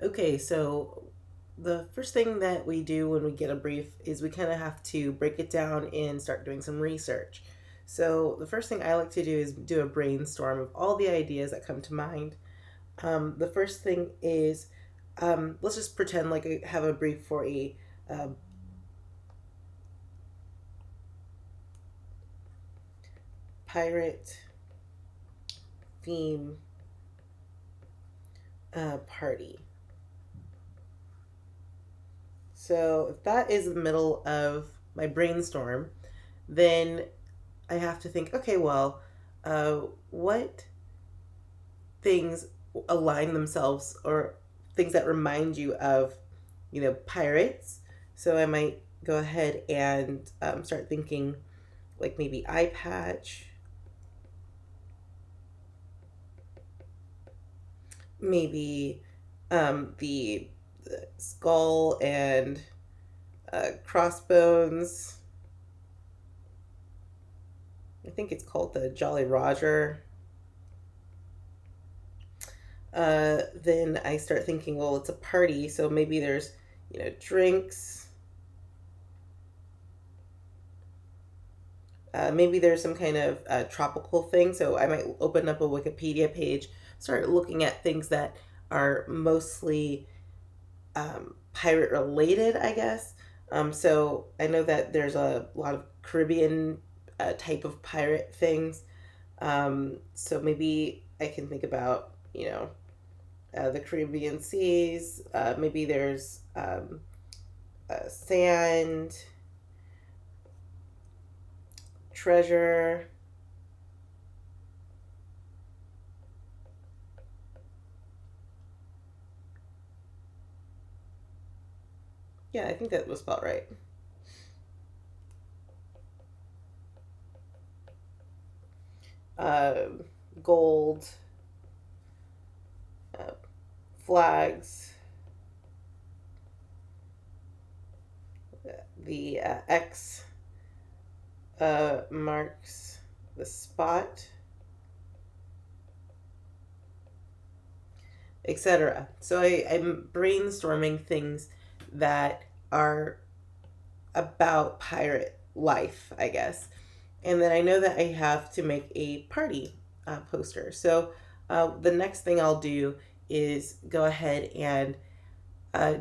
Okay, so the first thing that we do when we get a brief is we kind of have to break it down and start doing some research. So the first thing I like to do is do a brainstorm of all the ideas that come to mind. The first thing is let's just pretend like I have a brief for a uh, pirate theme party. So if that is the middle of my brainstorm, then I have to think, okay, well, what things align themselves or things that remind you of, pirates? So I might go ahead and start thinking like maybe eye patch, maybe the skull and crossbones. I think it's called the Jolly Roger. Then I start thinking, well, it's a party, so maybe there's, drinks. Maybe there's some kind of tropical thing. So I might open up a Wikipedia page, start looking at things that are mostly pirate related, I guess. So I know that there's a lot of Caribbean type of pirate things. So maybe I can think about, the Caribbean seas. Maybe there's sand, treasure. Yeah, I think that was about right. Uh, Gold, uh, flags, the X marks the spot, etc. So I'm brainstorming things that are about pirate life, I guess. And then I know that I have to make a party poster. So the next thing I'll do is go ahead and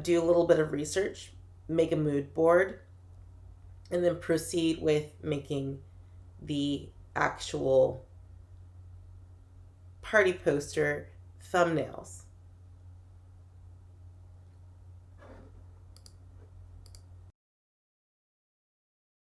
do a little bit of research, make a mood board, and then proceed with making the actual party poster thumbnails.